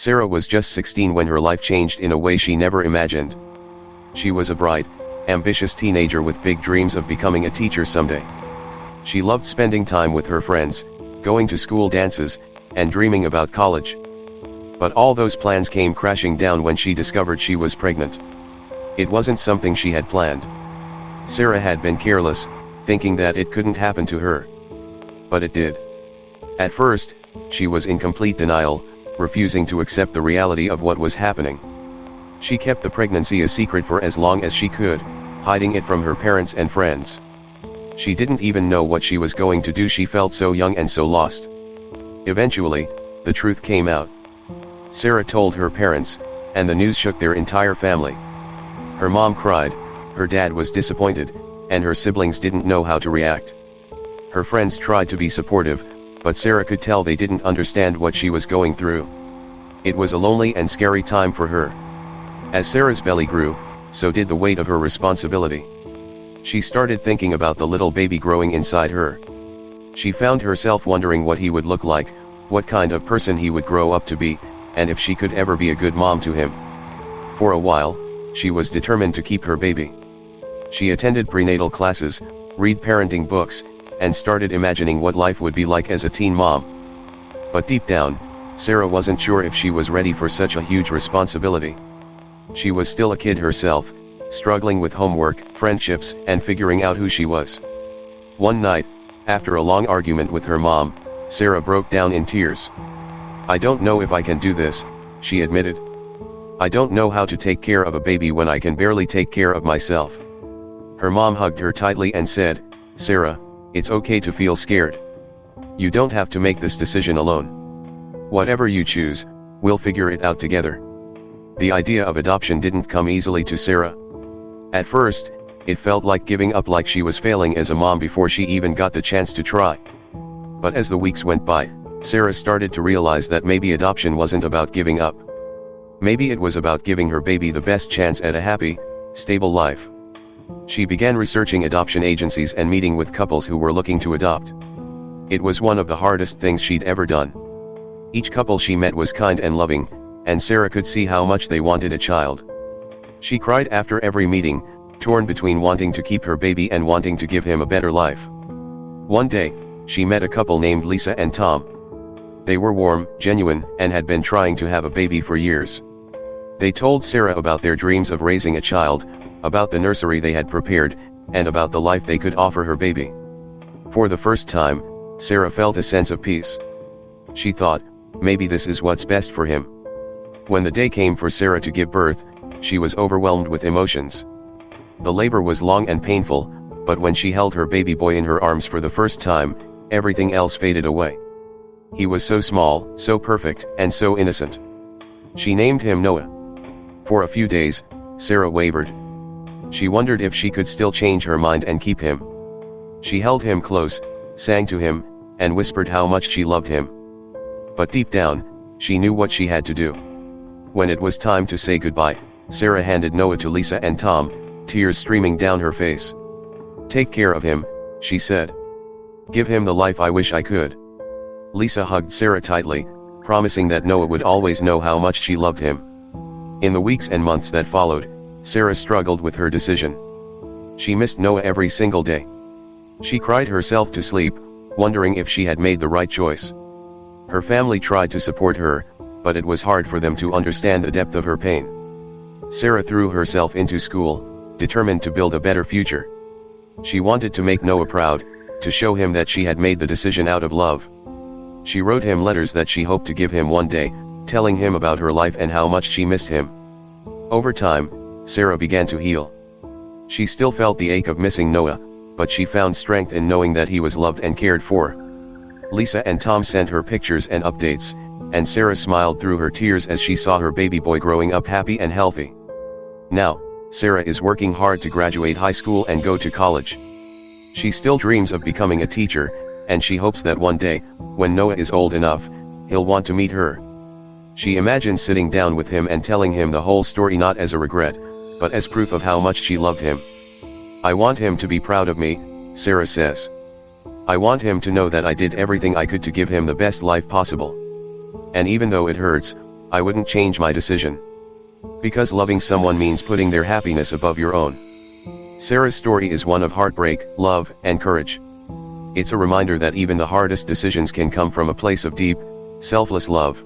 Sarah was just 16 when her life changed in a way she never imagined. She was a bright, ambitious teenager with big dreams of becoming a teacher someday. She loved spending time with her friends, going to school dances, and dreaming about college. But all those plans came crashing down when she discovered she was pregnant. It wasn't something she had planned. Sarah had been careless, thinking that it couldn't happen to her. But it did. At first, she was in complete denial, refusing to accept the reality of what was happening. She kept the pregnancy a secret for as long as she could, hiding it from her parents and friends. She didn't even know what she was going to do. She felt so young and so lost. Eventually, the truth came out. Sarah told her parents, and the news shook their entire family. Her mom cried, her dad was disappointed, and her siblings didn't know how to react. Her friends tried to be supportive, but Sarah could tell they didn't understand what she was going through. It was a lonely and scary time for her. As Sarah's belly grew, so did the weight of her responsibility. She started thinking about the little baby growing inside her. She found herself wondering what he would look like, what kind of person he would grow up to be, and if she could ever be a good mom to him. For a while, she was determined to keep her baby. She attended prenatal classes, read parenting books, and started imagining what life would be like as a teen mom. But deep down, Sarah wasn't sure if she was ready for such a huge responsibility. She was still a kid herself, struggling with homework, friendships, and figuring out who she was. One night, after a long argument with her mom, Sarah broke down in tears. "I don't know if I can do this," she admitted. "I don't know how to take care of a baby when I can barely take care of myself." Her mom hugged her tightly and said, "Sarah, it's okay to feel scared. You don't have to make this decision alone. Whatever you choose, we'll figure it out together." The idea of adoption didn't come easily to Sarah. At first, it felt like giving up, like she was failing as a mom before she even got the chance to try. But as the weeks went by, Sarah started to realize that maybe adoption wasn't about giving up. Maybe it was about giving her baby the best chance at a happy, stable life. She began researching adoption agencies and meeting with couples who were looking to adopt. It was one of the hardest things she'd ever done. Each couple she met was kind and loving, and Sarah could see how much they wanted a child. She cried after every meeting, torn between wanting to keep her baby and wanting to give him a better life. One day, she met a couple named Lisa and Tom. They were warm, genuine, and had been trying to have a baby for years. They told Sarah about their dreams of raising a child, about the nursery they had prepared, and about the life they could offer her baby. For the first time, Sarah felt a sense of peace. She thought, maybe this is what's best for him. When the day came for Sarah to give birth, she was overwhelmed with emotions. The labor was long and painful, but when she held her baby boy in her arms for the first time, everything else faded away. He was so small, so perfect, and so innocent. She named him Noah. For a few days, Sarah wavered. She wondered if she could still change her mind and keep him. She held him close, sang to him, and whispered how much she loved him. But deep down, she knew what she had to do. When it was time to say goodbye, Sarah handed Noah to Lisa and Tom, tears streaming down her face. "Take care of him," she said. "Give him the life I wish I could." Lisa hugged Sarah tightly, promising that Noah would always know how much she loved him. In the weeks and months that followed, Sarah struggled with her decision. She missed Noah every single day. She cried herself to sleep, wondering if she had made the right choice. Her family tried to support her, but it was hard for them to understand the depth of her pain. Sarah threw herself into school, determined to build a better future. She wanted to make Noah proud, to show him that she had made the decision out of love. She wrote him letters that she hoped to give him one day, telling him about her life and how much she missed him. Over time, Sarah began to heal. She still felt the ache of missing Noah, but she found strength in knowing that he was loved and cared for. Lisa and Tom sent her pictures and updates, and Sarah smiled through her tears as she saw her baby boy growing up happy and healthy. Now, Sarah is working hard to graduate high school and go to college. She still dreams of becoming a teacher, and she hopes that one day, when Noah is old enough, he'll want to meet her. She imagines sitting down with him and telling him the whole story, not as a regret, but as proof of how much she loved him. "I want him to be proud of me," Sarah says. "I want him to know that I did everything I could to give him the best life possible. And even though it hurts, I wouldn't change my decision. Because loving someone means putting their happiness above your own. Sarah's story is one of heartbreak, love, and courage. It's a reminder that even the hardest decisions can come from a place of deep, selfless love.